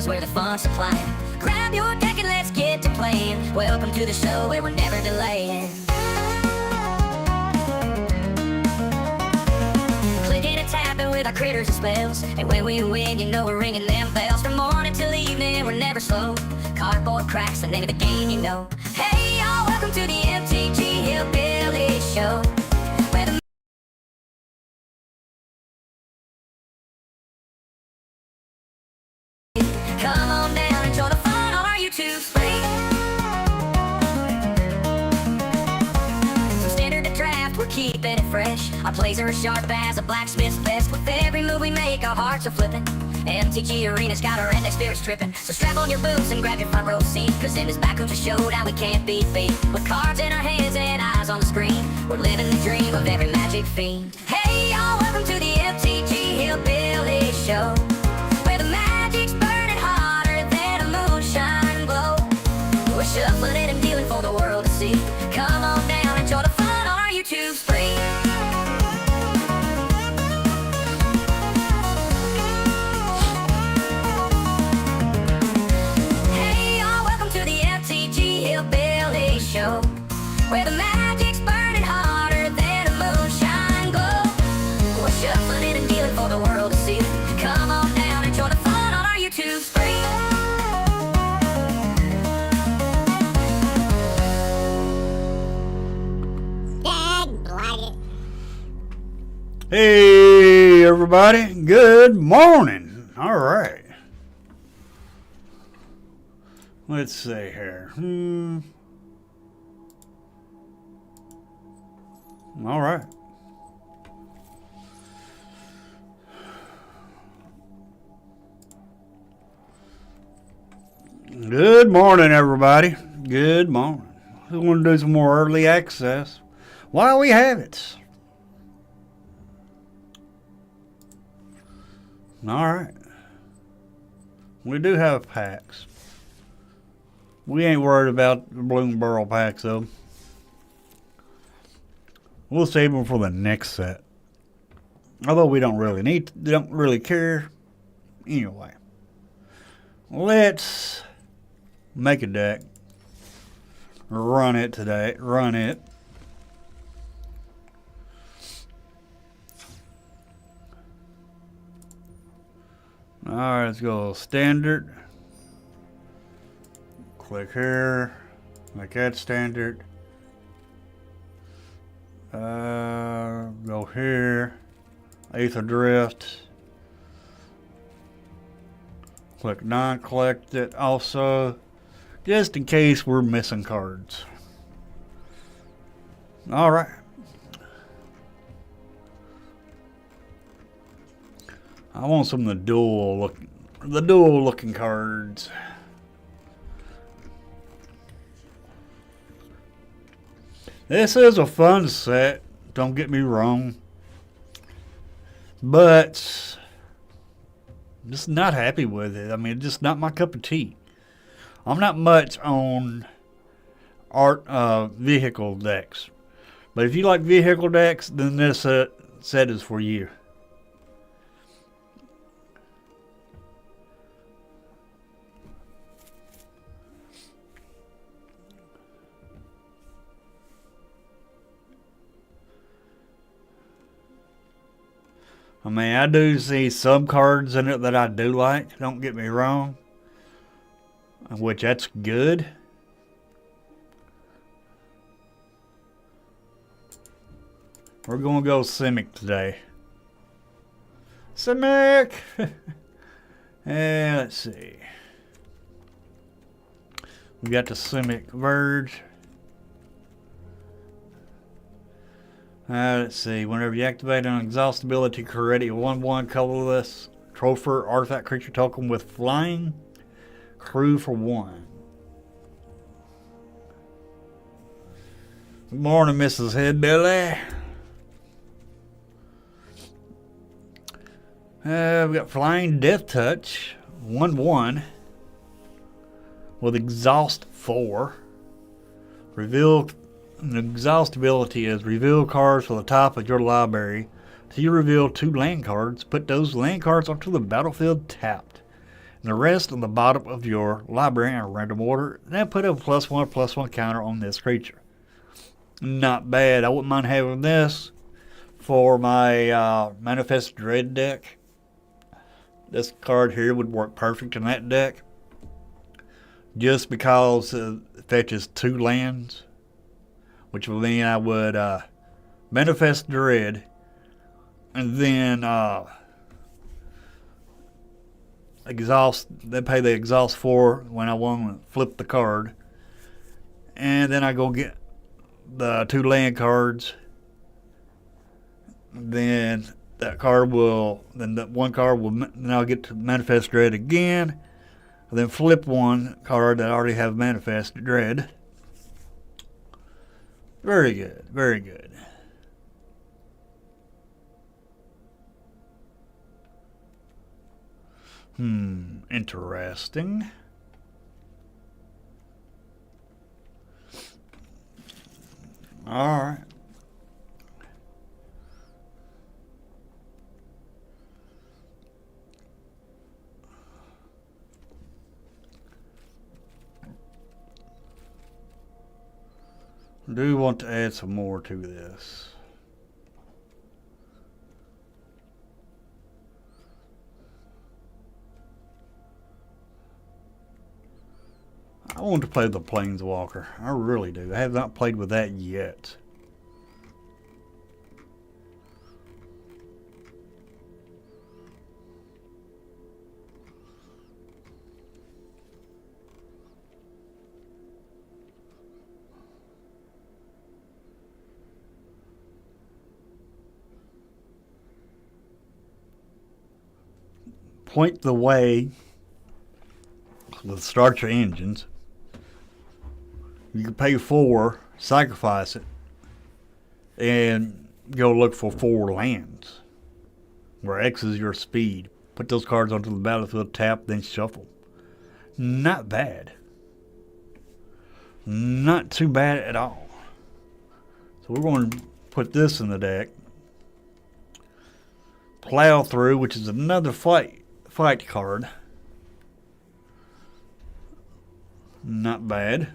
is where the fun's supplying. Grab your deck and let's get to playing. Welcome to the show where we're never delaying. Clicking and tapping with our critters and spells. And when we win, you know we're ringing them bells. From morning till evening, we're never slow. Cardboard cracks, the name of the game, you know. Hey y'all, welcome to the MTG Hillbilly Show. Come on down, enjoy the fun on our YouTube screen. From standard to draft, we're keeping it fresh. Our plays are as sharp as a blacksmith's vest. With every move we make, our hearts are flipping. MTG Arena's got our index spirits tripping. So strap on your boots and grab your front row seat, cause in this backcountry showdown we can't be beat. With cards in our hands and eyes on the screen, we're living the dream of every magic fiend. Hey y'all, welcome to the MTG Hillbilly Show. We're shuffling and dealing for the world to see. Come on down, enjoy the fun on our YouTube screen. Hey y'all, welcome to the MTG Hillbilly Show, where the magic's burning harder than a moonshine glow. We're shuffling and dealing for the world to see. Come on down, enjoy the fun on our YouTube screen. Hey everybody, good morning. All right. Let's see here. All right. Good morning, everybody. Good morning. We want to do some more early access while we have it. Alright. We do have packs. We ain't worried about the Bloom Burrow packs though. We'll save them for the next set. Although we don't really care. Anyway. Let's make a deck. Run it today. Run it. Alright, let's go standard. Click here. Make that standard. Go here. Aether Drift. Click non-collect it also. Just in case we're missing cards. Alright. I want some of the dual looking cards. This is a fun set, don't get me wrong. But I'm just not happy with it. I mean, it's just not my cup of tea. I'm not much on vehicle decks. But if you like vehicle decks, then this set is for you. I mean, I do see some cards in it that I do like, don't get me wrong. Which, that's good. We're going to go Simic today. Simic! And let's see. We got the Simic Verge. Let's see. Whenever you activate an exhaust ability, create a 1/1 colorless trophy artifact creature token with flying crew for 1. Good morning, Mrs. Headbilly. We got Flying Death Touch, 1/1 with exhaust 4. Reveal. An exhaust ability is reveal cards from the top of your library. So you reveal 2 land cards. Put those land cards onto the battlefield tapped. and the rest on the bottom of your library in a random order. Then put a +1/+1 counter on this creature. Not bad. I wouldn't mind having this for my Manifest Dread deck. This card here would work perfect in that deck, just because it fetches 2 lands, which would mean I would Manifest Dread, and then exhaust. They pay the exhaust 4 when I want to flip the card, and then I go get the 2 land cards. Then that card will, then that one card will, then I'll get to Manifest Dread again, and then flip one card that I already have Manifest Dread. Very good, very good. Interesting. All right. I do want to add some more to this. I want to play the Planeswalker. I really do. I have not played with that yet. Point the way with start your engines. You can pay 4, sacrifice it, and go look for 4 lands, where X is your speed. Put those cards onto the battlefield, tap, then shuffle. Not bad. Not too bad at all. So we're going to put this in the deck. Plow Through, which is another fight card. Not bad.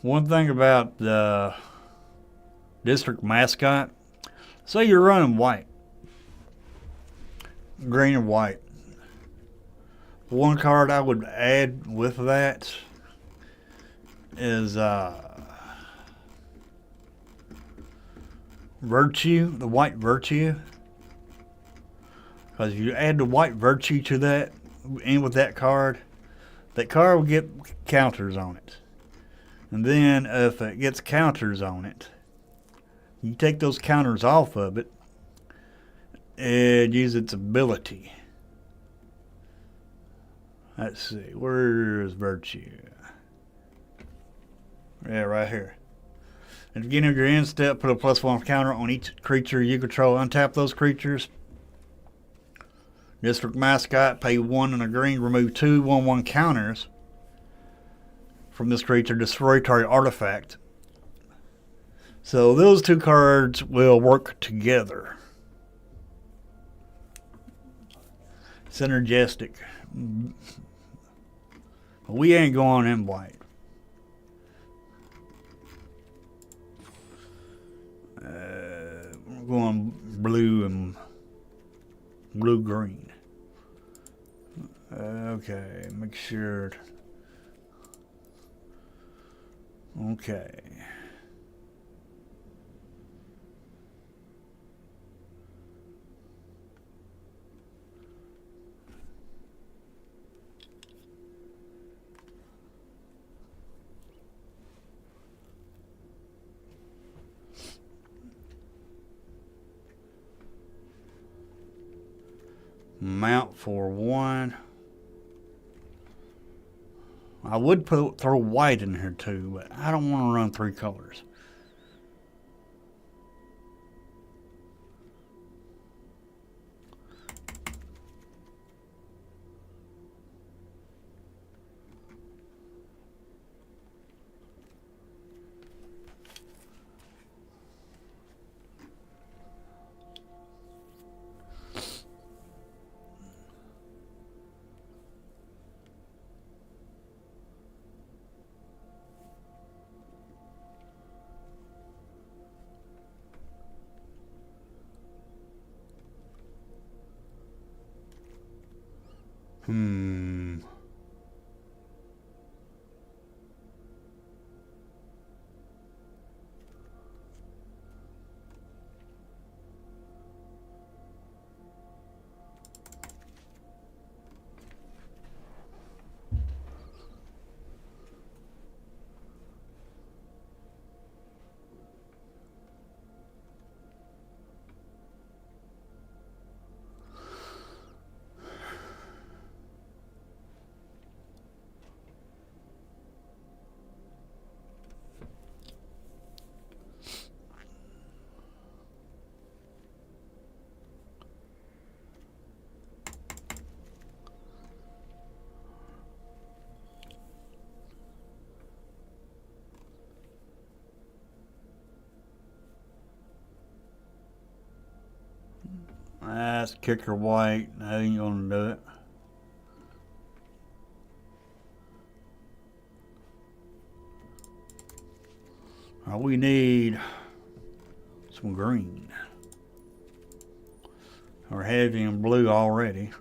One thing about the District Mascot, say you're running white, green and white. One card I would add with that is Virtue, the White Virtue. Because if you add the White Virtue to that, in with that card will get counters on it. And then if it gets counters on it, you take those counters off of it and use its ability. Let's see, where's Virtue? Yeah, right here. At the beginning of your end step, put a +1 counter on each creature you control. Untap those creatures. District Mascot, pay 1 and a green, remove 2 1/1 counters from this creature, destroy target artifact. So those 2 cards will work together. Synergistic. We ain't going in white. We're going blue and blue-green. Okay, make sure. Okay. Mount for 1. I would throw white in here too, but I don't want to run 3 colors. That's kicker white. That ain't gonna do it. We need some green. We're heavy in blue already.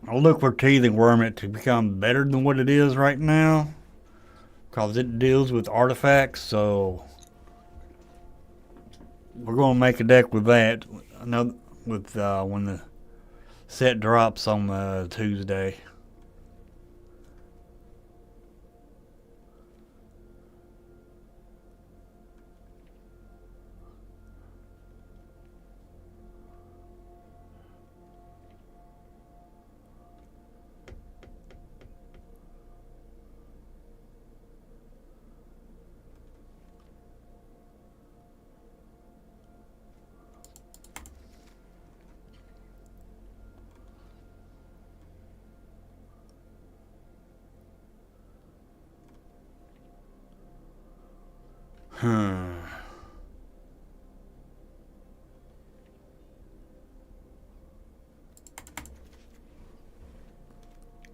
I'll look for Teething Worm to become better than what it is right now, because it deals with artifacts, so we're going to make a deck with that. Another with when the set drops on Tuesday.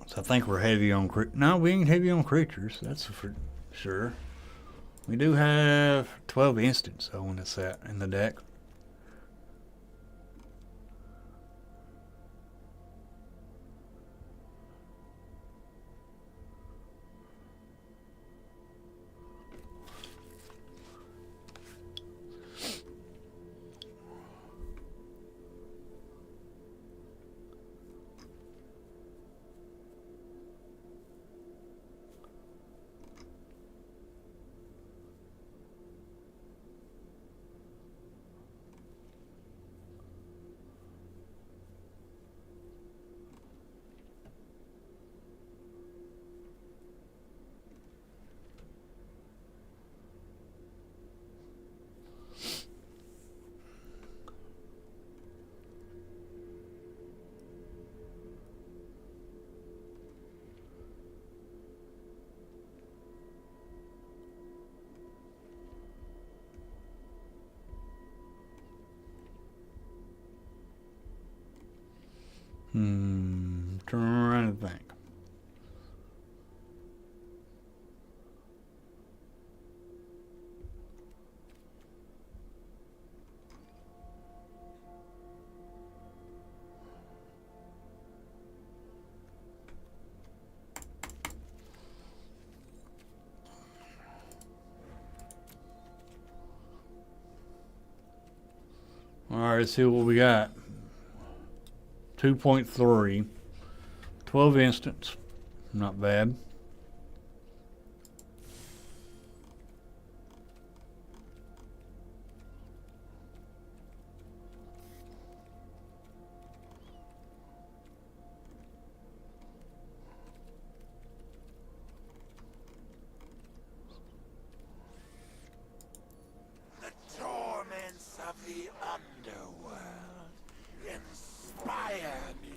So I think we're heavy on no, we ain't heavy on creatures. That's for sure. We do have 12 instants though in the set in the deck. Trying to think. All right, let's see what we got. 2.3. 12 instants. Not bad. The torments of the underworld inspire me.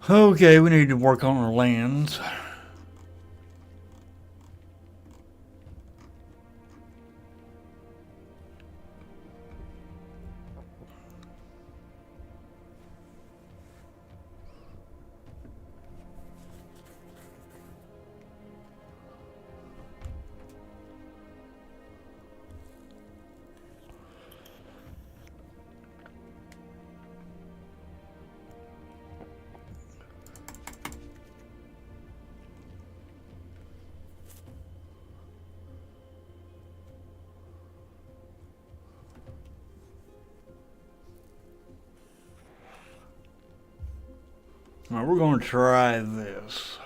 Okay, we need to work on our lands. Alright, we're going to try this.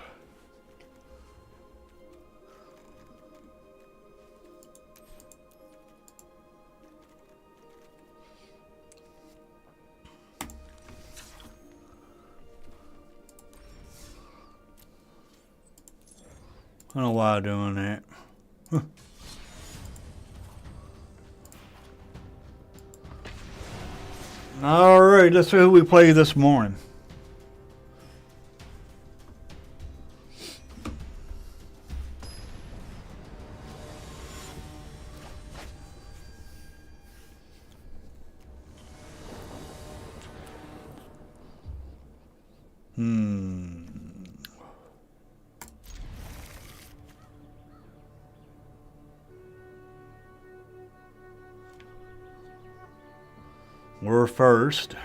I don't know why I'm doing that. Alright, let's see who we play this morning. We're first.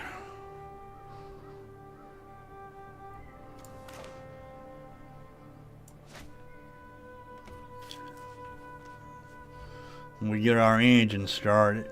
We get our engine started.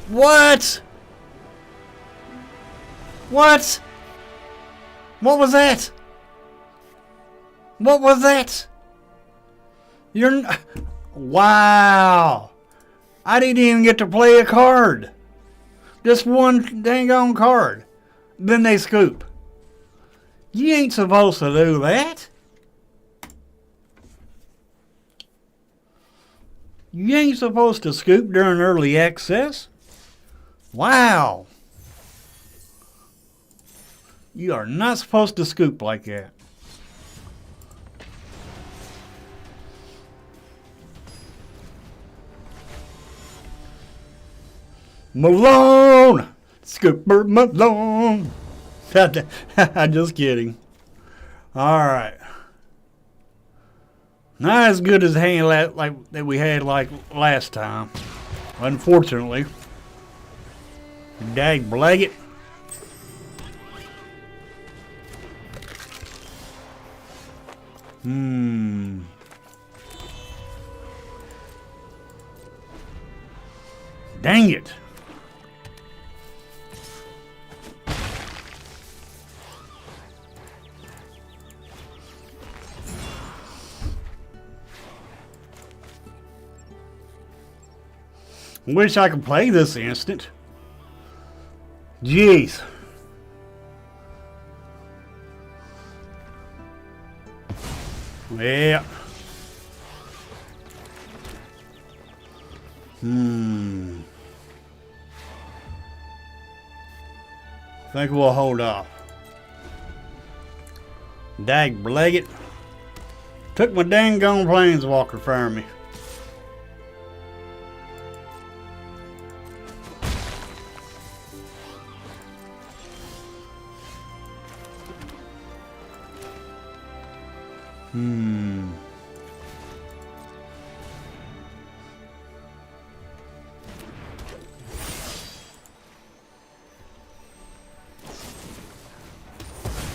What? What? What was that? What was that? Wow. I didn't even get to play a card. Just one dang on card. Then they scoop. You ain't supposed to do that. You ain't supposed to scoop during early access. Wow. You are not supposed to scoop like that. Malone! Scooper Malone! I'm just kidding. Alright. Not as good as hand like that we had like last time. Unfortunately. Dag blag it. Dang it. Wish I could play this instant. Jeez. Yeah. Think we'll hold off. Dag blag it. Took my dang gone planeswalker from me.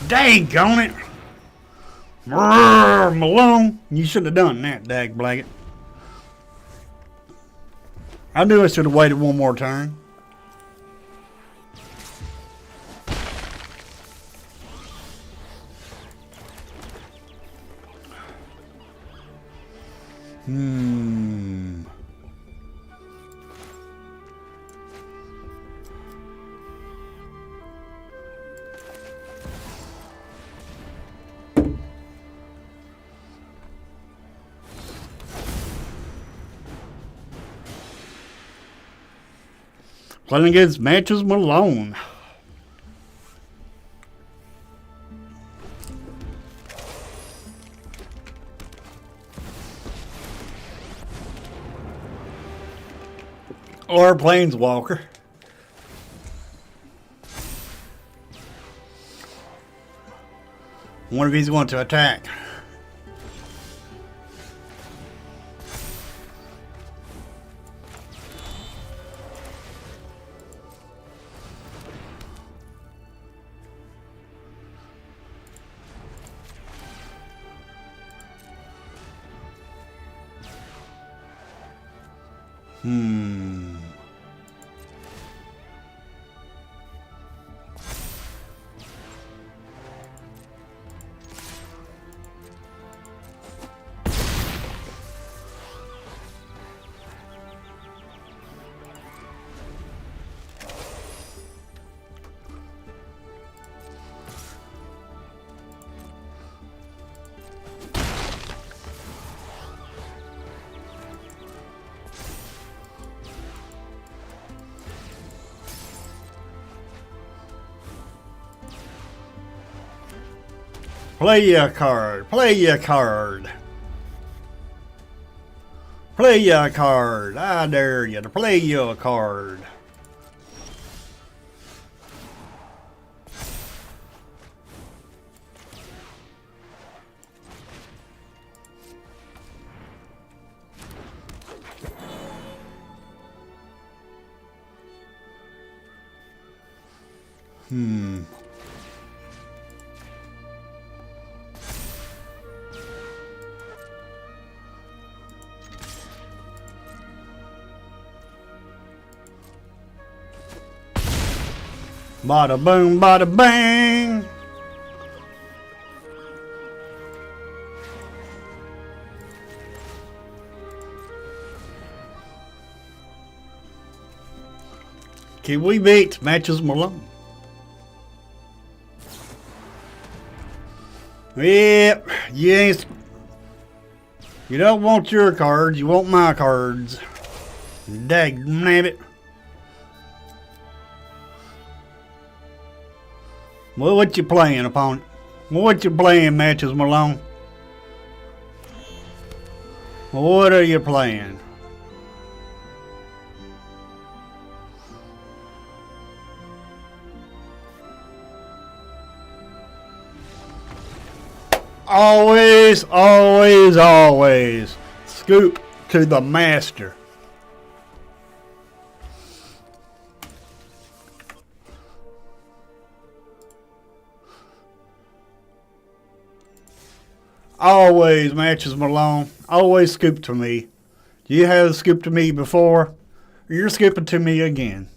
Dang on it. Brrr, Malone. You should have done that, dag blanket. I knew I should have waited one more turn. Playing against Matches Malone. Or Planeswalker. One of these want to attack. Play a card. Play a card. Play a card. I dare you to play your card. Bada boom, bada bang. Can we beat Matches Malone? Yep, you don't want your cards, you want my cards. Dagnabbit. Well, what you playing, opponent? What you playing, Matches Malone? What are you playing? Always, always, always scoop to the master. Always, Matches Malone. Always scoop to me. You have scooped to me before. You're scooping to me again.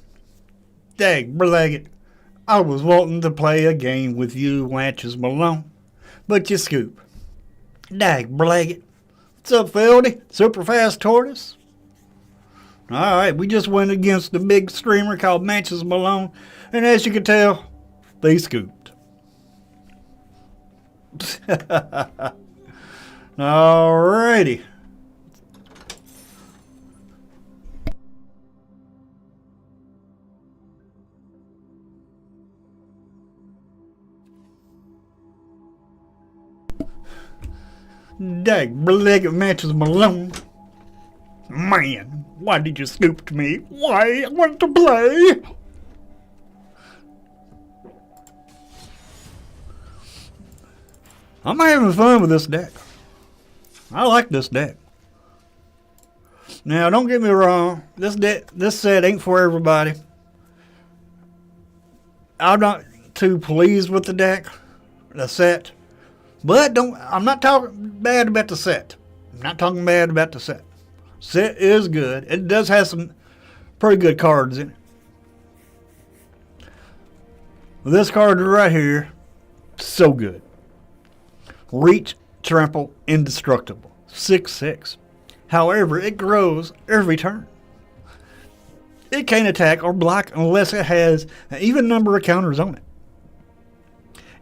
Dag blaggit. I was wanting to play a game with you, Matches Malone. But you scoop. Dag blaggit. What's up, Feldy? Super fast tortoise? Alright, we just went against the big streamer called Matches Malone. And as you can tell, they scooped. Alrighty. Dag blaggit, Matches Malone. Man, why did you scoop to me? Why? I want to play. I'm having fun with this deck. I like this deck. Now, don't get me wrong. This set ain't for everybody. I'm not too pleased with the set. But I'm not talking bad about the set. I'm not talking bad about the set. Set is good. It does have some pretty good cards in it. This card right here, so good. Reach, trample, indestructible. 6/6. However, it grows every turn. It can't attack or block unless it has an even number of counters on it.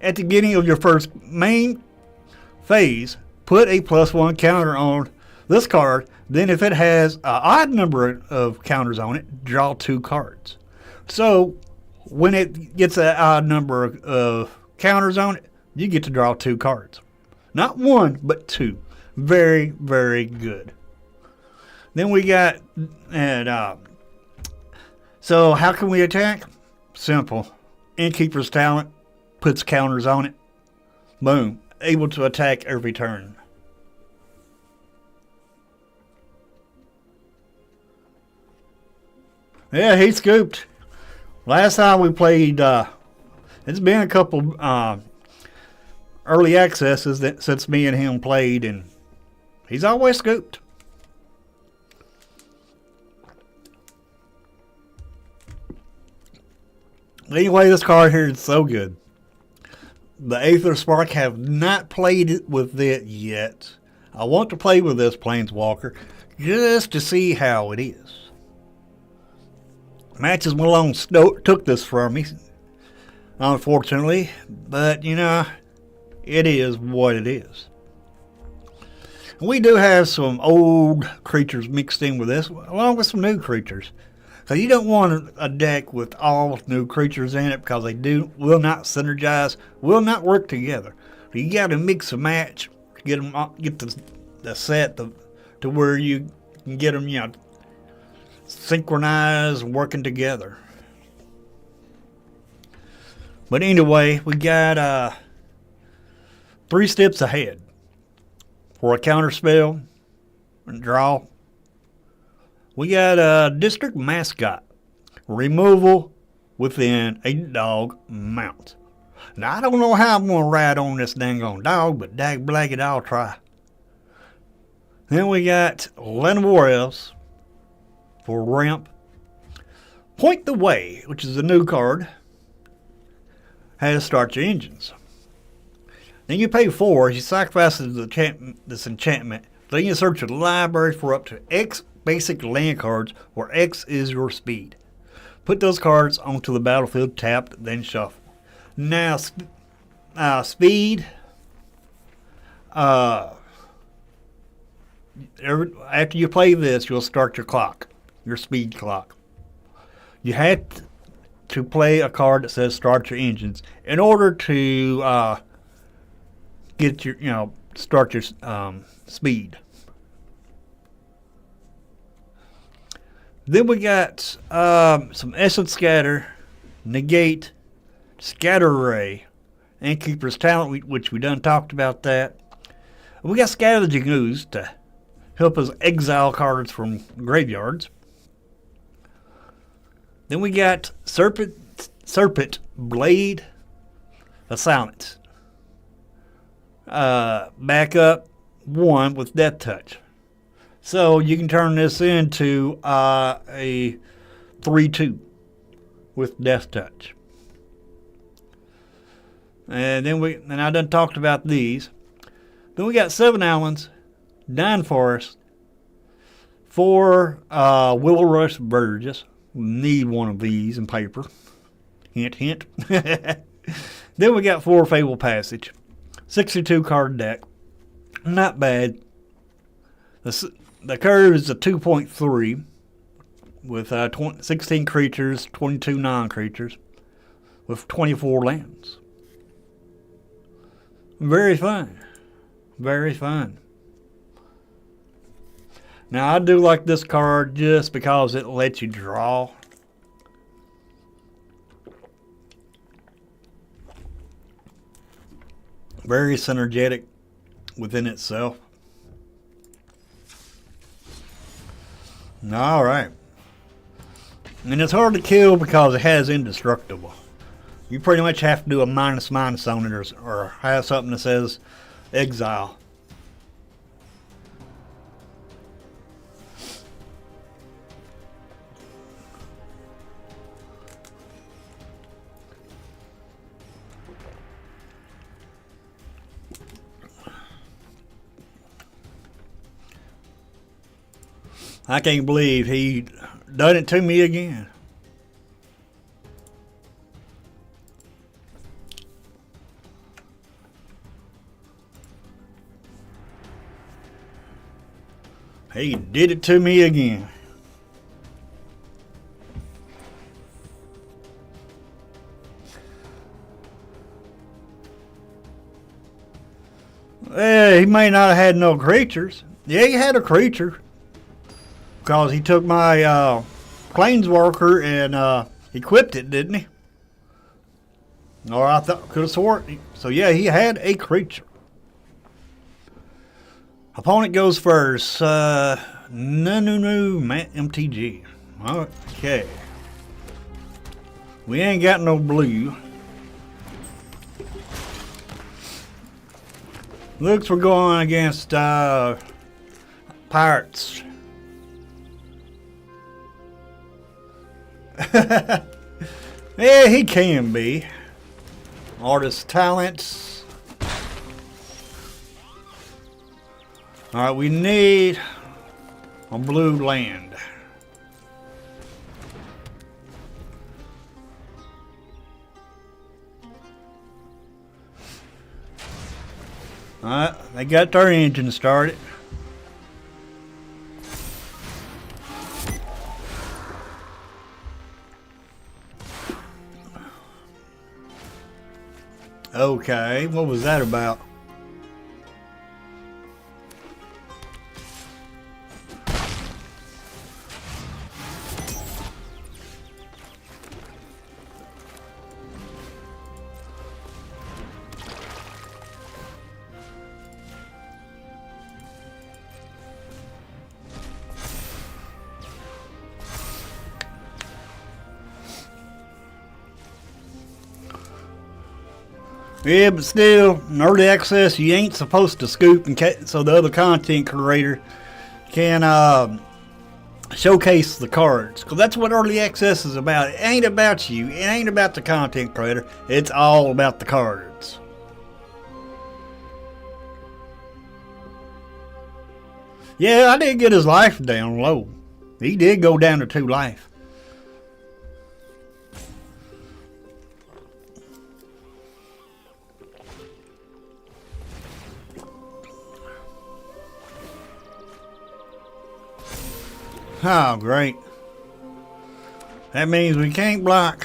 At the beginning of your first main phase, put a +1 counter on this card. Then if it has an odd number of counters on it, draw 2 cards. So when it gets an odd number of counters on it, you get to draw 2 cards. Not 1, but 2. Very, very good. Then we got, so how can we attack? Simple. Innkeeper's Talent puts counters on it. Boom. Able to attack every turn. Yeah, he scooped. Last time we played, it's been a couple early accesses since me and him played, and he's always scooped. Anyway, this card here is so good. The Aether Spark, have not played it with it yet. I want to play with this Planeswalker just to see how it is. Matches Malone took this from me, unfortunately, but you know, it is what it is. We do have some old creatures mixed in with this, along with some new creatures. So you don't want a deck with all new creatures in it, because they will not synergize, will not work together. You got to mix and match to get the set to where you can get them, you know, synchronized and working together. But anyway, we got 3 steps ahead for a counter spell and draw. We got a District Mascot. Removal within a dog mount. Now, I don't know how I'm going to ride on this dang on dog, but dag blagged, I'll try. Then we got Land of War Elves for ramp. Point the Way, which is a new card. How to start your engines. Then you pay 4. You sacrifice this enchantment. Then you search your library for up to X basic land cards, where X is your speed. Put those cards onto the battlefield tapped, then shuffle. Now, speed. After you play this, you'll start your clock, your speed clock. You have to play a card that says start your engines in order to get your, start your speed. Then we got some Essence Scatter, Negate, Scatter Ray, Innkeeper's Talent, which we done talked about that. We got Scavenging Ooze to help us exile cards from graveyards. Then we got Serpent Blade of Silence. Back up 1 with Death Touch. So you can turn this into a 3/2 with Death Touch. And then I done talked about these. Then we got 7 Islands, 9 Forests, 4 Willow Rush Burgess. Need one of these in paper. Hint, hint. Then we got 4 Fable Passage, 62 card deck. Not bad. The curve is a 2.3 with 16 creatures, 22 non-creatures, with 24 lands. Very fun. Very fun. Now, I do like this card just because it lets you draw. Very synergetic within itself. Alright. And it's hard to kill because it has Indestructible. You pretty much have to do a minus on it, or have something that says exile. I can't believe he done it to me again. He did it to me again. He may not have had no creatures. Yeah, he had a creature. Because he took my planeswalker and equipped it, didn't he? Or I thought, could have sworn. So yeah, he had a creature. Opponent goes first. No, Matt MTG. Okay. We ain't got no blue. Looks we're going against Pirates. Yeah, he can be. Artist talents. Alright, we need a blue land. Alright, they got their engine started. Okay, what was that about? Yeah, but still, in early access, you ain't supposed to scoop, so the other content creator can showcase the cards. Because that's what early access is about. It ain't about you. It ain't about the content creator. It's all about the cards. Yeah, I did get his life down low. He did go down to 2 life. Oh, great. That means we can't block.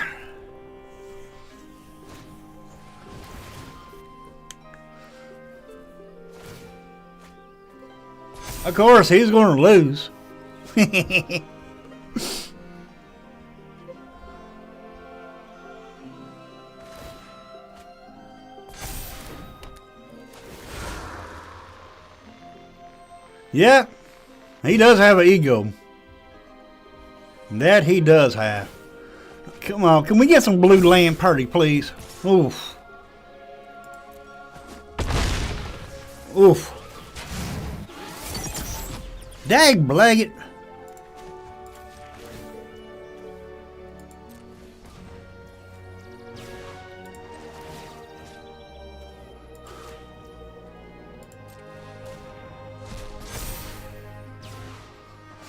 Of course, he's going to lose. Yeah, he does have an ego. That he does have. Come on, can we get some blue land party, please? Oof. Oof. Dag blaggit.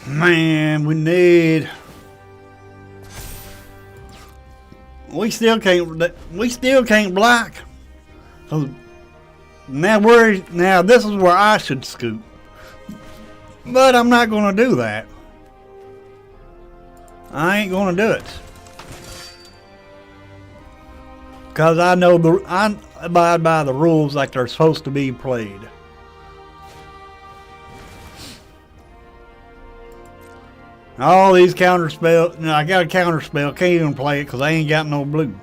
Man, we need. We still can't block. So now this is where I should scoop. But I'm not going to do that. I ain't going to do it. Cause I abide by the rules like they're supposed to be played. All these counter spells. No, I got a counter spell. Can't even play it because I ain't got no blue.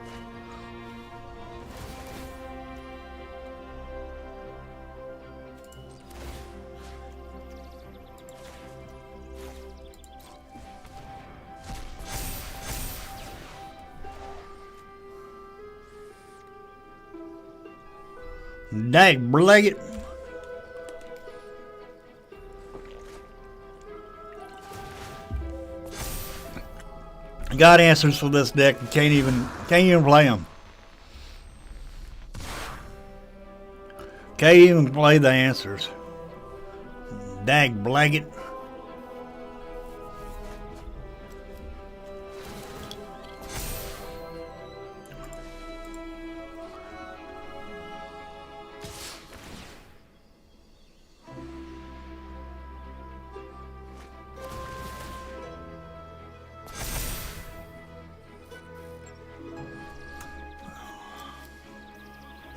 Dag blaggit. I got answers for this deck and can't even play them. Can't even play the answers. Dag blaggit.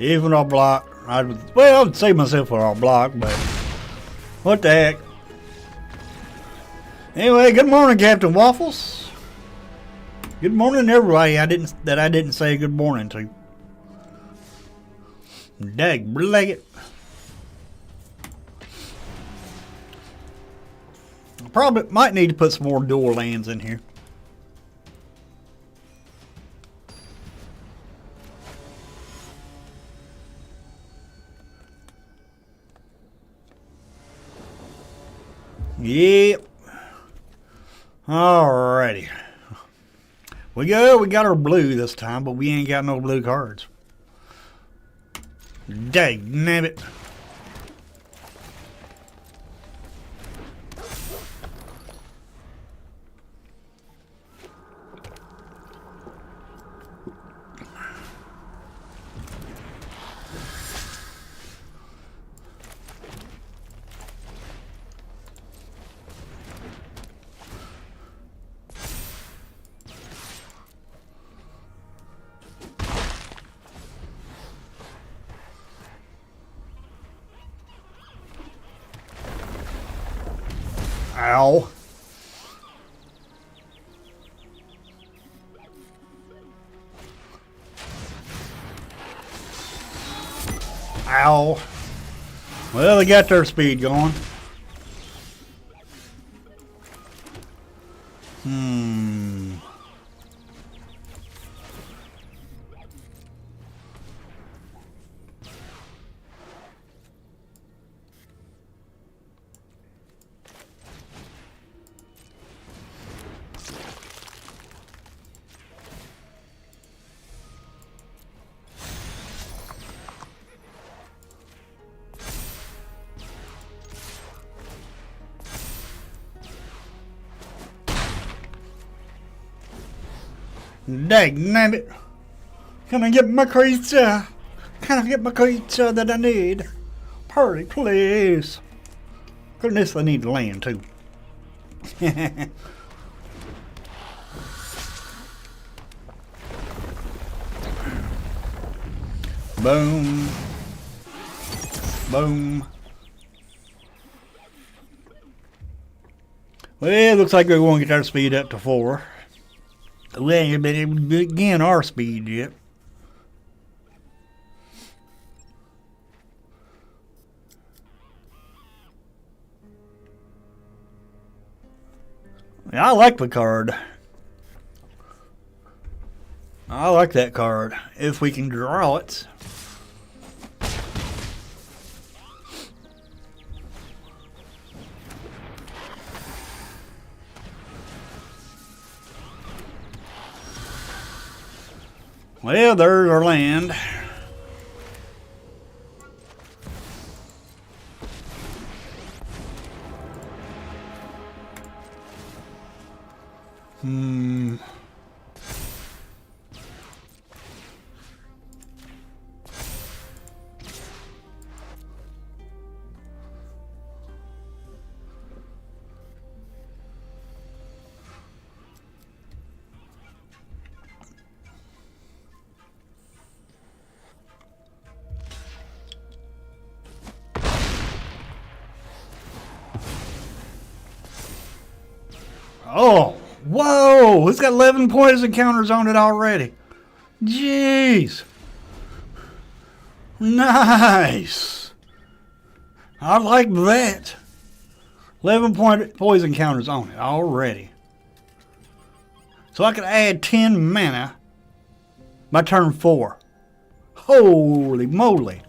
Even a block. I would save myself for our block, but what the heck. Anyway, good morning, Captain Waffles. Good morning, everybody. I didn't say good morning to. Dag-blag it. Probably might need to put some more dual lands in here. Yep. Alrighty. We got our blue this time, but we ain't got no blue cards. Dang-nabbit. Ow. Ow. Well, they got their speed going. Dang-nabbit. Can I get my creature? Can I get my creature that I need? Hurry, please. Goodness, I need land too. Boom. Boom. Well, it looks like we're going to get our speed up to 4. We ain't been able to begin our speed yet. I like the card. I like that card. If we can draw it. Well, there's our land. Oh, whoa! It's got 11 poison counters on it already. Jeez. Nice. I like that. 11 poison counters on it already. So I could add 10 mana by turn 4. Holy moly.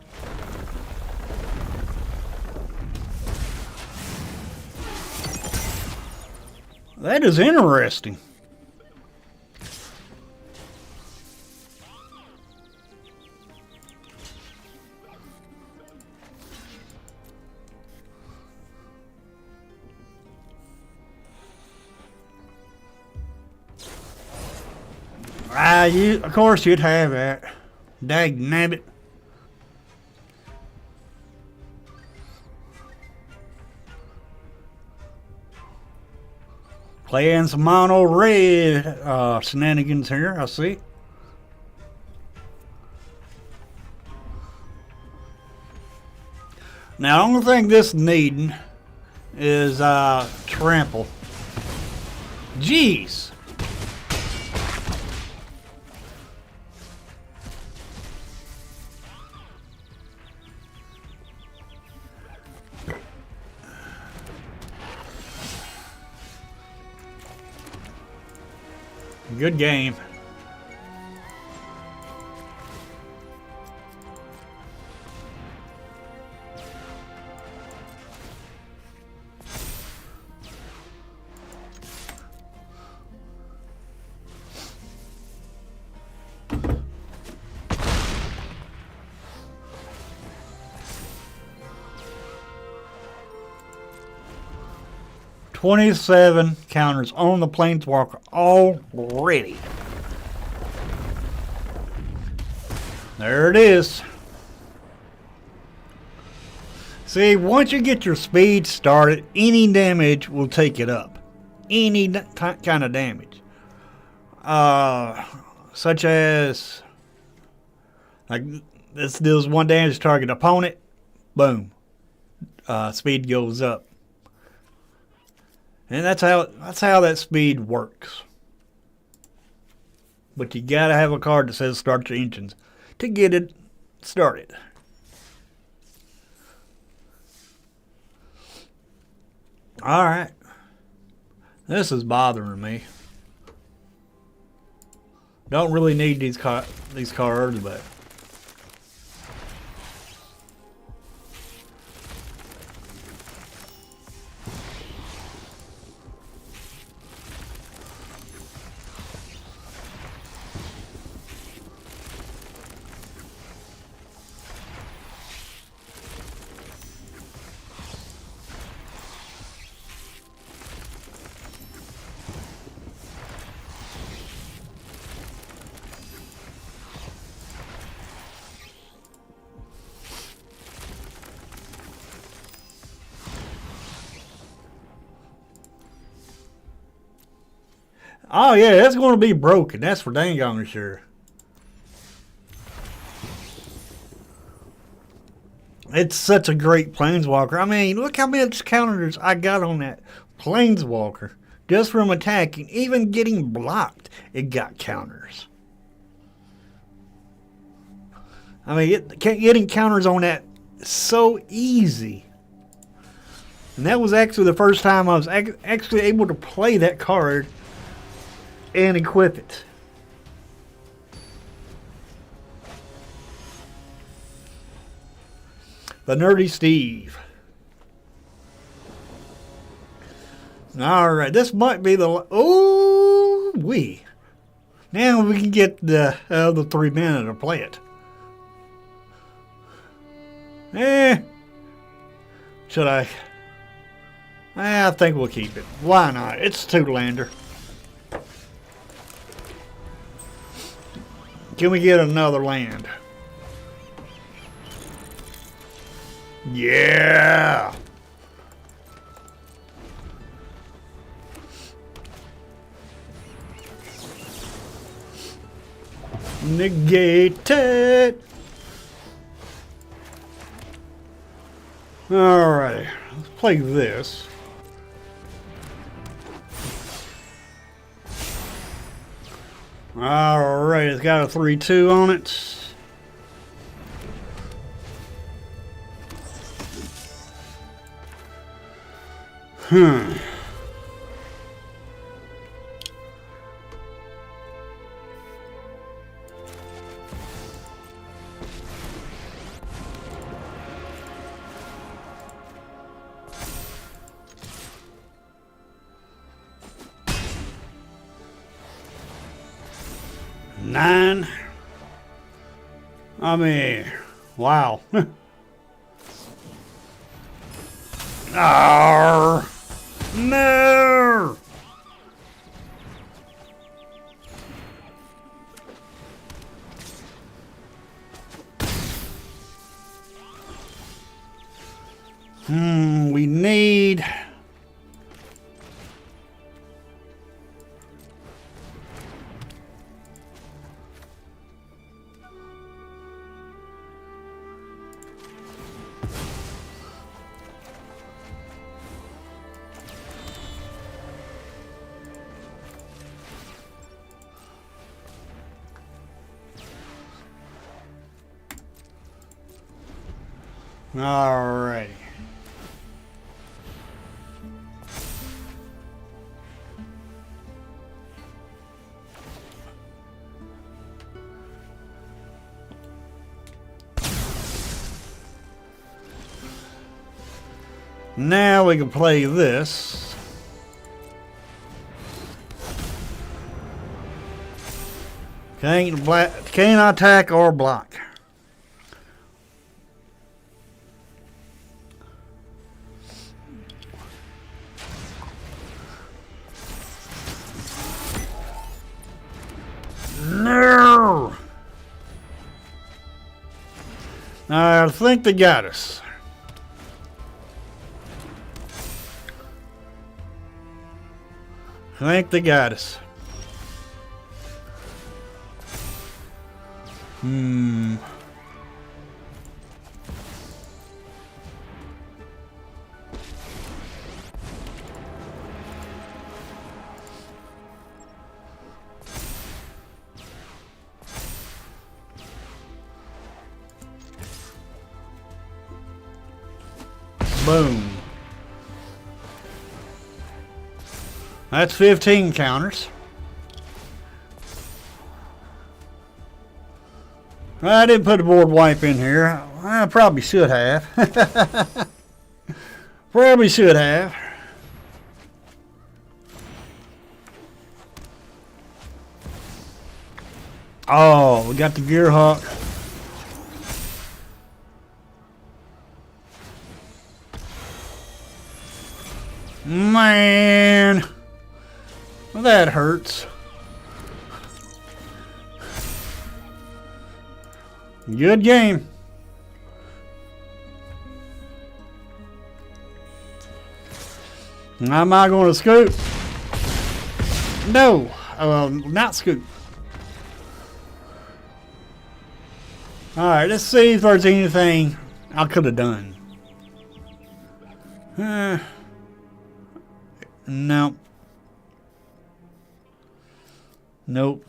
That is interesting. Of course you'd have that. Dag-nabbit. Playing some mono red shenanigans here, I see. Now, the only thing this needing is trample. Jeez. Good game. "27 counters on the Planeswalker already." There it is. See, once you get your speed started, any damage will take it up. Any kind of damage. Such as, like, this deals 1 damage to target opponent. Boom. Speed goes up. And that's how that speed works. But you gotta have a card that says start your engines to get it started. Alright. This is bothering me. Don't really need these cards, but oh yeah, it's going to be broken. That's for dang on sure. It's such a great Planeswalker. I mean, look how many counters I got on that Planeswalker. Just from attacking. Even getting blocked, it got counters. I mean, getting counters on that is so easy. And that was actually the first time I was actually able to play that card and equip it. The Nerdy Steve. Alright, this might be the... Oh, wee. Now we can get the other 3 men to play it. Should I? I think we'll keep it. Why not? It's 2-lander. Can we get another land? Yeah! Negate it! Alright, let's play this. Alright, it's got a 3/2 on it. Nine. I mean, wow. Arr, no. We need... Alrighty. Now we can play this. Can't attack or block. No! I think they got us. I think they got us. Boom. That's 15 counters. I didn't put a board wipe in here. I probably should have. Probably should have. Oh, we got the Gear Hawk. Man, well, that hurts. Good game. Am I going to scoop? No, not scoop. All right, let's see if there's anything I could have done. No. Nope.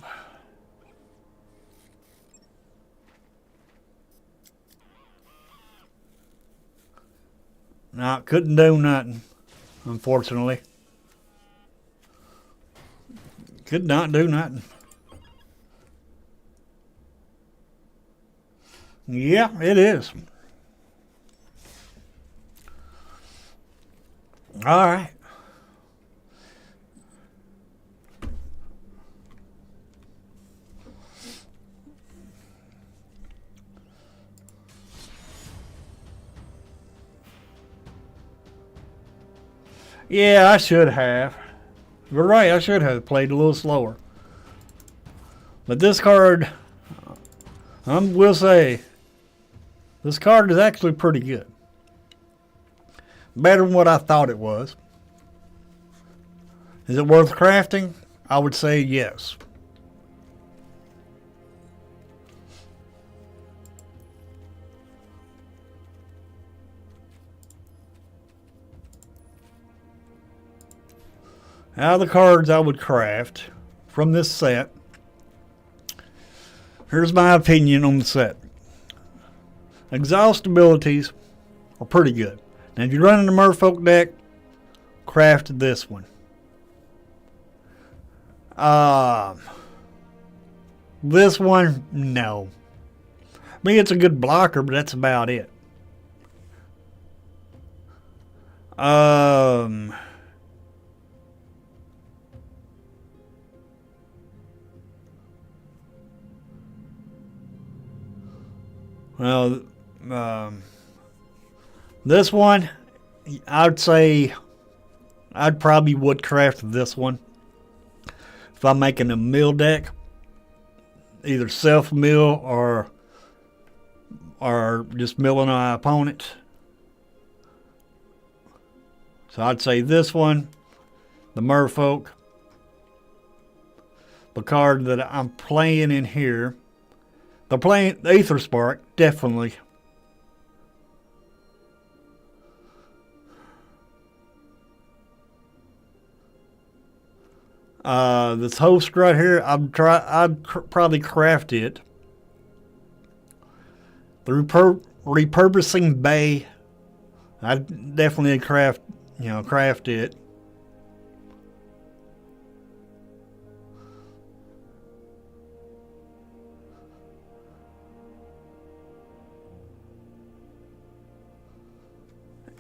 No, couldn't do nothing, unfortunately. Could not do nothing. Yeah, it is. All right. Yeah, I should have. You're right, I should have played a little slower. But this card, I will say, this card is actually pretty good. Better than what I thought it was. Is it worth crafting? I would say yes. Now the cards I would craft from this set. Here's my opinion on the set. Exhaust abilities are pretty good. Now if you're running the Merfolk deck, craft this one. This one, no. I mean, it's a good blocker, but that's about it. Well, this one, I'd say I'd probably would craft this one if I'm making a mill deck, either self mill or just milling my opponent. So I'd say this one, the Merfolk, the card that I'm playing in here. They're playing the Aether Spark, definitely. This host right here, I'd probably craft it. The repurposing bay. I definitely craft it.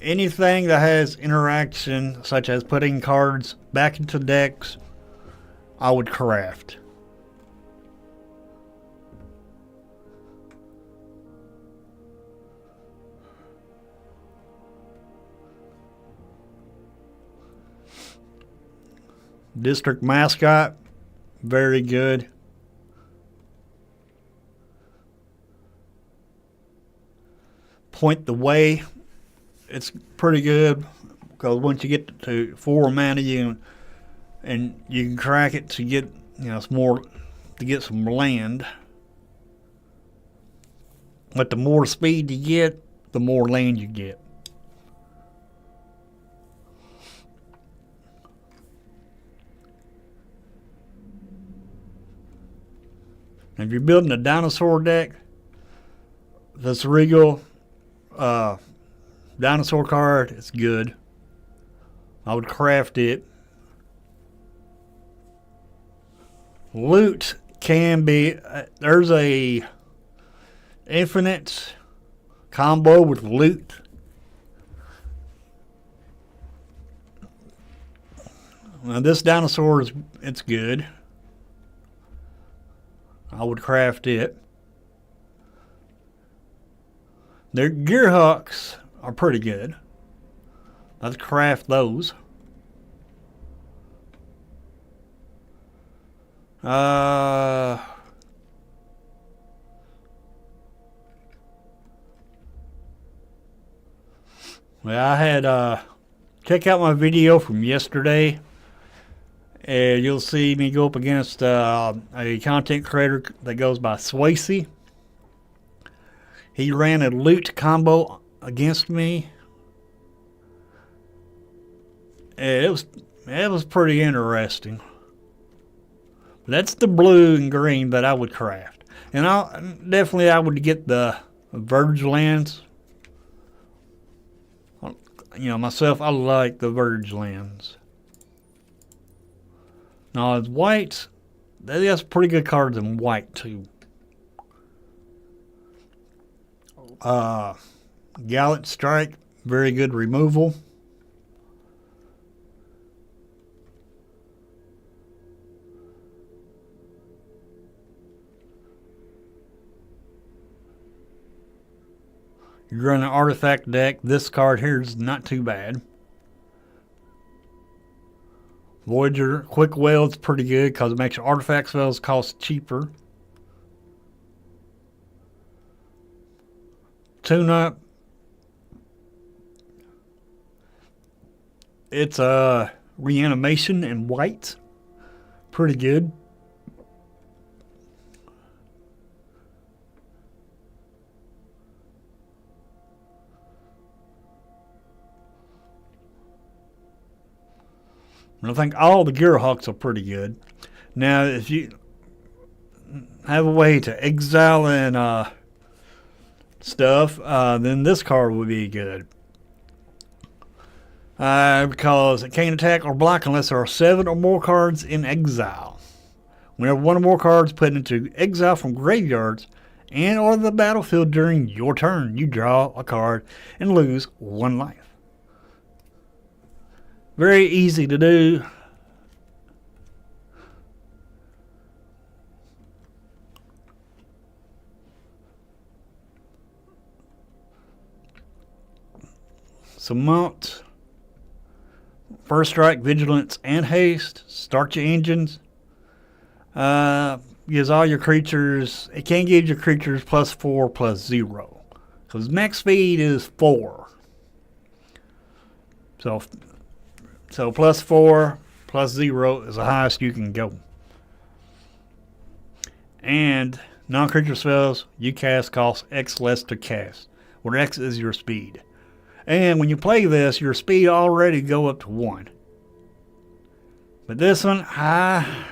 Anything that has interaction, such as putting cards back into decks, I would craft. District mascot, very good. Point the way, it's pretty good because once you get to 4 mana, you can crack it to get some land. But the more speed you get, the more land you get. If you're building a dinosaur deck, this Regal dinosaur card is good. I would craft it. Loot can be there's a infinite combo with loot. Now this dinosaur it's good. I would craft it. Their Gearhawks are pretty good. Let's craft those. Well, I had check out my video from yesterday, and you'll see me go up against a content creator that goes by Swayze. He ran a loot combo against me. It was pretty interesting. But that's the blue and green that I would craft, and I would get the Verge lands. Myself, I like the Verge lands. Now, as white, they have pretty good cards in white, too. Gallant Strike, very good removal. You run an artifact deck, this card here is not too bad. Voyager Quick Weld is pretty good because it makes your artifact spells cost cheaper. Tune Up. It's a reanimation in white. Pretty good. I think all the Gearhawks are pretty good. Now, if you have a way to exile and stuff, then this card would be good. Because it can't attack or block unless there are 7 or more cards in exile. Whenever 1 or more cards put into exile from graveyards and or the battlefield during your turn, you draw a card and lose 1 life. Very easy to do. So mount, first strike, vigilance, and haste. Start your engines. Gives all your creatures. It can give your creatures +4, +0. Because max speed is 4. So +4, +0 is the highest you can go. And non-creature spells you cast cost X less to cast, where X is your speed. And when you play this, your speed already go up to 1. But this one, I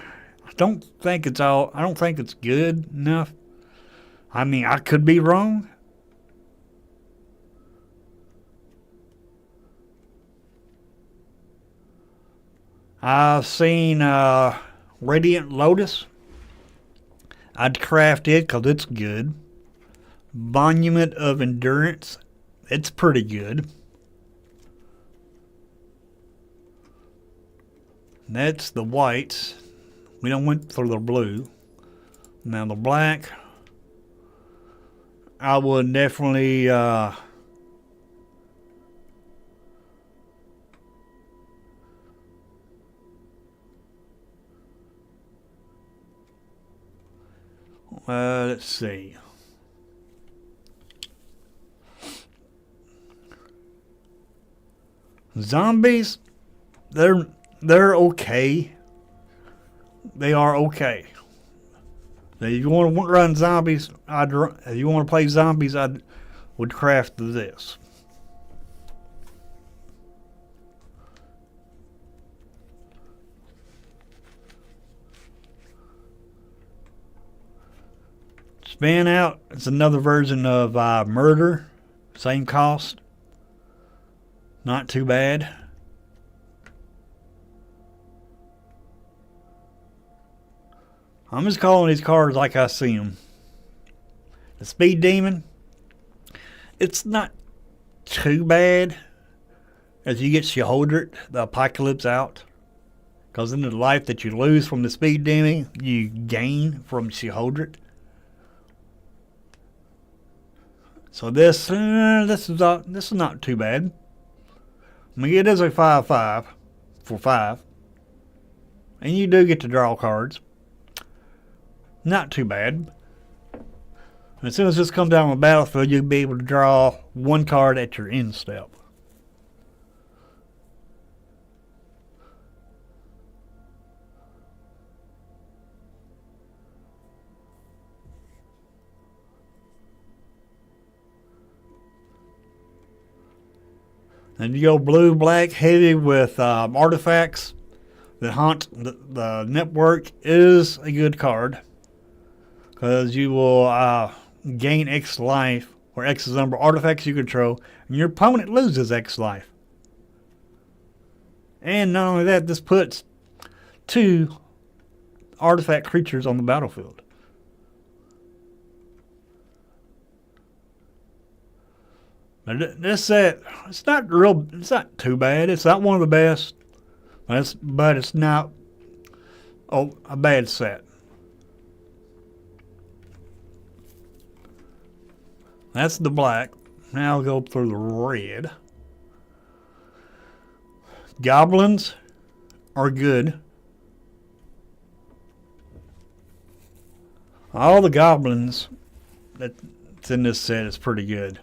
don't think it's good enough. I mean, I could be wrong. I've seen Radiant Lotus. I'd craft it because it's good. Monument of Endurance. It's pretty good. That's the whites. We don't went for the blue. Now the black, I would definitely let's see. Zombies, they're okay. They are okay. Now, if you want to run zombies, if you want to play zombies, I would craft this. Span out. It's another version of Murder. Same cost. Not too bad. I'm just calling these cards like I see them. The Speed Demon, it's not too bad as you get Sheholdred, the Apocalypse out. Because in the life that you lose from the Speed Demon, you gain from Sheholdred. So this is not too bad. I mean, it is a 5/5 for 5. And you do get to draw cards. Not too bad. And as soon as this comes down on the battlefield, you'll be able to draw one card at your end step. And you go blue, black, heavy with artifacts that haunt the network is a good card. Because you will gain X life, or X is the number of artifacts you control, and your opponent loses X life. And not only that, this puts 2 artifact creatures on the battlefield. But this set, it's not too bad. It's not one of the best, but it's not a bad set. That's the black. Now I'll go through the red. Goblins are good. All the goblins that's in this set is pretty good.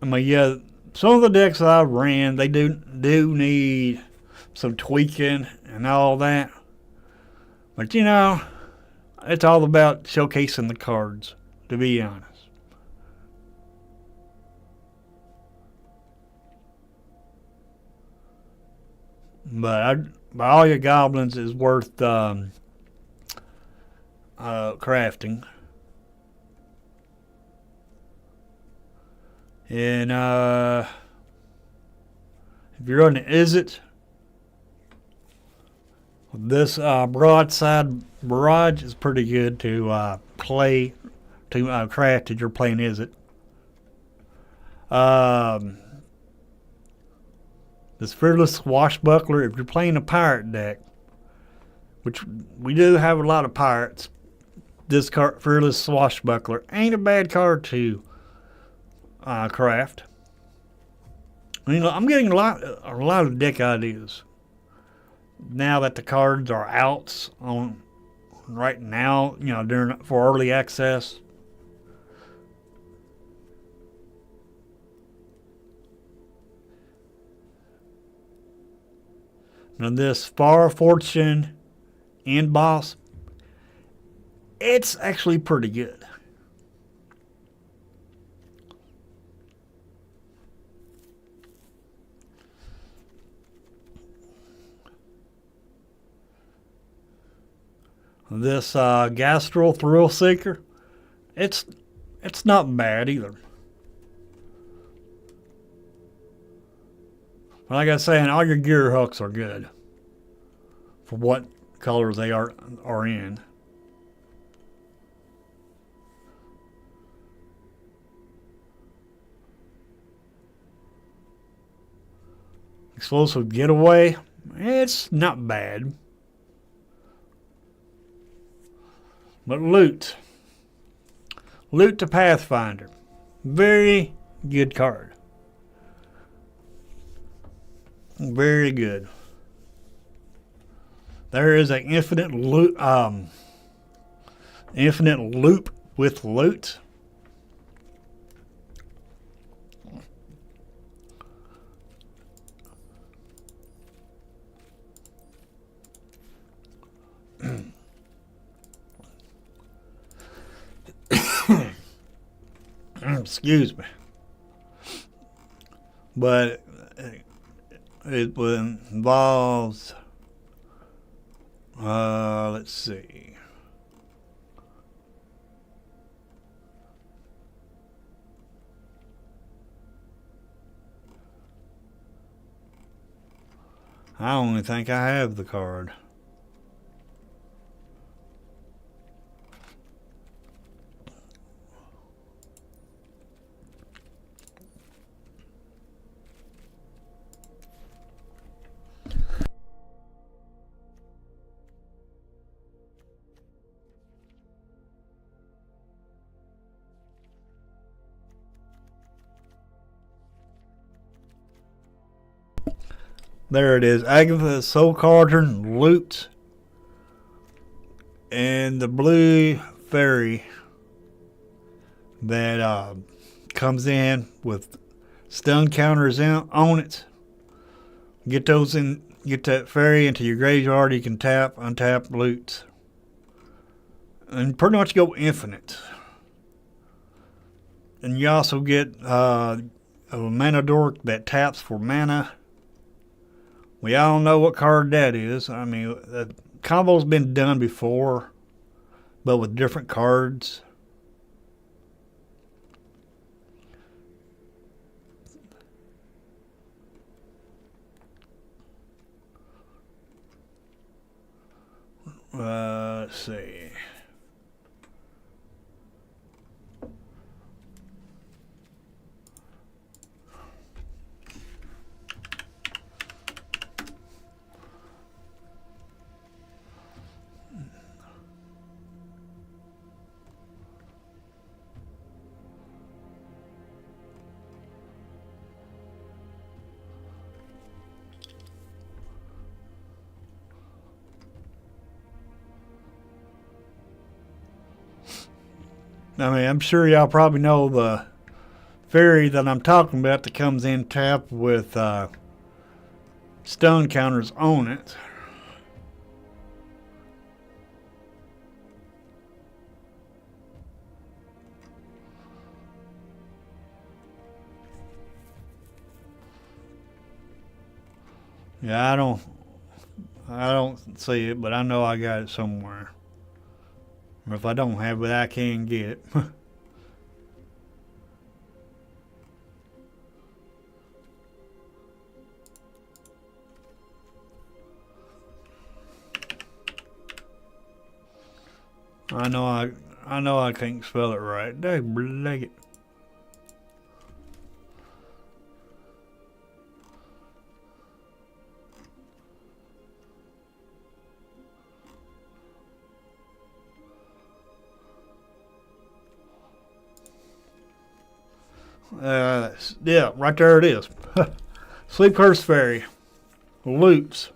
I mean, yeah, some of the decks I ran, they do need some tweaking and all that. But, you know, it's all about showcasing the cards, to be honest. But all your goblins is worth crafting. And if you're on the Izzet, this broadside barrage is pretty good to play, to craft if you're playing Izzet. This Fearless Swashbuckler, if you're playing a pirate deck, which we do have a lot of pirates, this card, Fearless Swashbuckler, ain't a bad card to craft. I mean, I'm getting a lot of deck ideas now that the cards are out on right now. You know, for early access. Now this Far Fortune End Boss, it's actually pretty good. This Gastro Thrill Seeker, it's not bad either. Like I was saying, all your gear hooks are good for what colors they are in. Explosive Getaway, it's not bad. But Loot to Pathfinder, very good card. Very good. There is an infinite loop with loot. Excuse me. But it involves, let's see. I only think I have the card. There it is. Agatha Soul Cauldron Loot. And the blue fairy that comes in with stun counters on it. Get those in. Get that fairy into your graveyard. You can tap, untap, loot, and pretty much go infinite. And you also get a mana dork that taps for mana. We all know what card that is. I mean, the combo's been done before, but with different cards. Let's see. I mean, I'm sure y'all probably know the fairy that I'm talking about that comes in tap with stun counters on it. Yeah, I don't see it, but I know I got it somewhere. Or if I don't have it, I can get it. I know I can't spell it right. Dang it. Yeah, right there it is. Sleep Curse Fairy. Loops.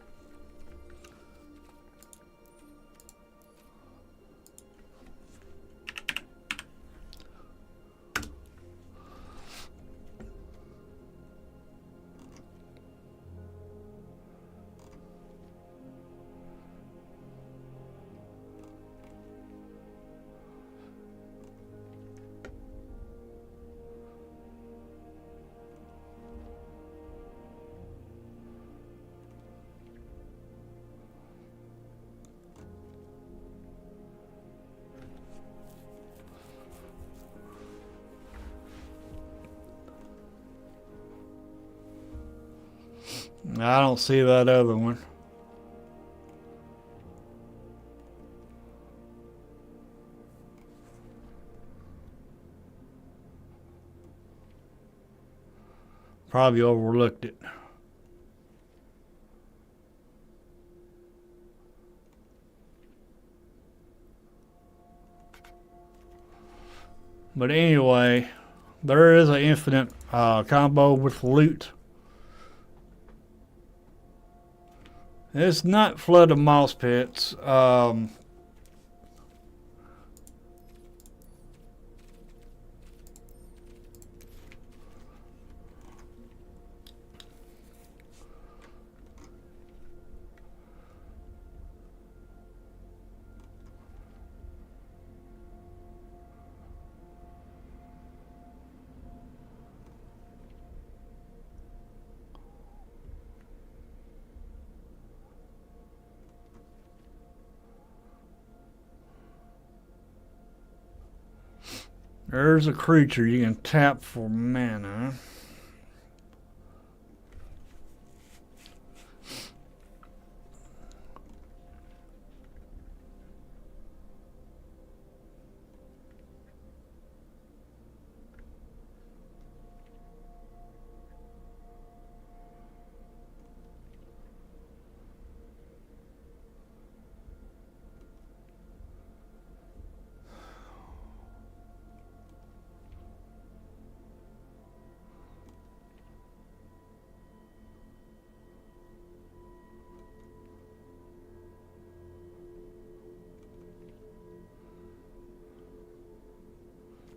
I don't see that other one. Probably overlooked it. But anyway, there is an infinite combo with loot. It's not Flood of Moss Pits. There's a creature you can tap for mana.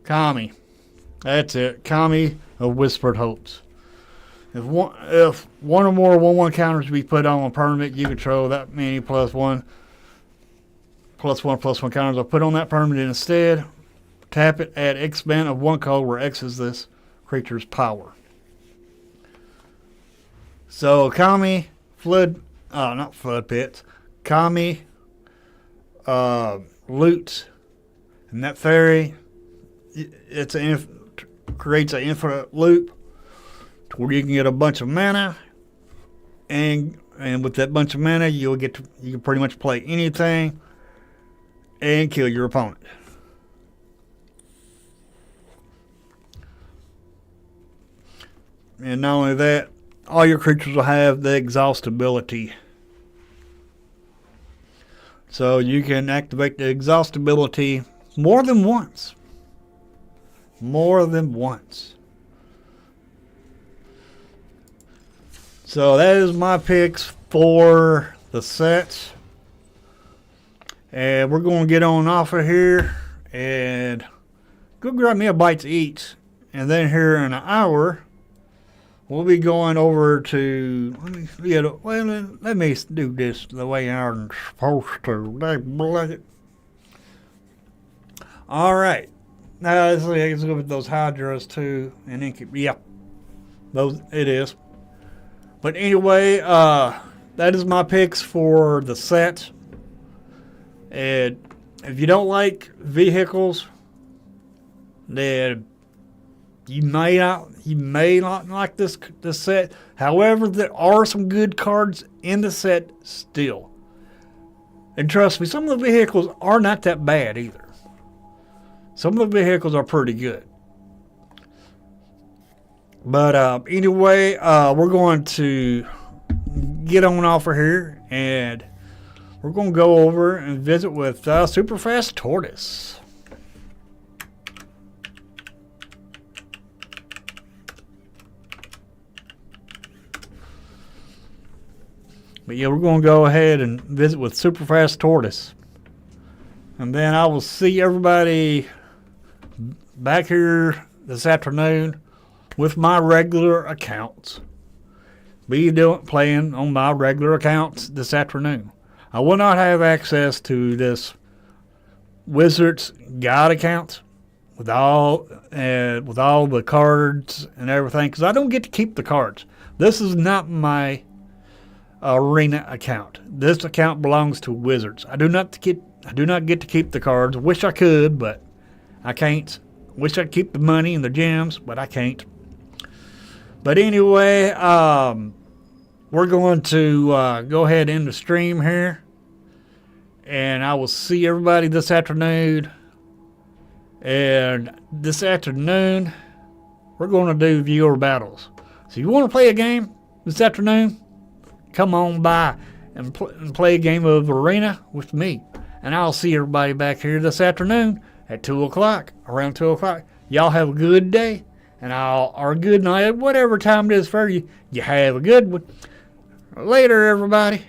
Kami. That's it. Kami of Whispered Hopes. If one or more 1/1 counters be put on a permanent you control, that many +1/+1 counters are put on that permanent instead. Tap it, add X mana of 1 color, where X is this creature's power. So Kami, not Flood Pits. Kami, loot, and that fairy. Creates an infinite loop to where you can get a bunch of mana, and with that bunch of mana you can pretty much play anything and kill your opponent. And not only that, all your creatures will have the exhaust ability. So you can activate the exhaust ability more than once. So that is my picks for the sets. And we're going to get on off of here and go grab me a bite to eat. And then here in an hour, we'll be going over to, let me do this the way I'm supposed to. All right. Now let's go with those Hydras too, and then those it is. But anyway, that is my picks for the set. And if you don't like vehicles, then you may not like this set. However, there are some good cards in the set still. And trust me, some of the vehicles are not that bad either. Some of the vehicles are pretty good. But anyway, we're going to get on off of here, and we're going to go over and visit with Superfast Tortoise. But yeah, we're going to go ahead and visit with Superfast Tortoise. And then I will see everybody back here this afternoon with my regular accounts. Playing on my regular accounts this afternoon. I will not have access to this Wizards Guide account with all the cards and everything, because I don't get to keep the cards. This is not my Arena account. This account belongs to Wizards. I do not get to keep the cards. Wish I could, but I can't. Wish I could keep the money and the gems, but I can't. But anyway, we're going to go ahead and end the stream here. And I will see everybody this afternoon. And this afternoon, we're going to do viewer battles. So you want to play a game this afternoon? Come on by and play a game of Arena with me. And I'll see everybody back here this afternoon at 2 o'clock, around 2 o'clock. Y'all have a good day, or a good night, whatever time it is for you. You have a good one. Later, everybody.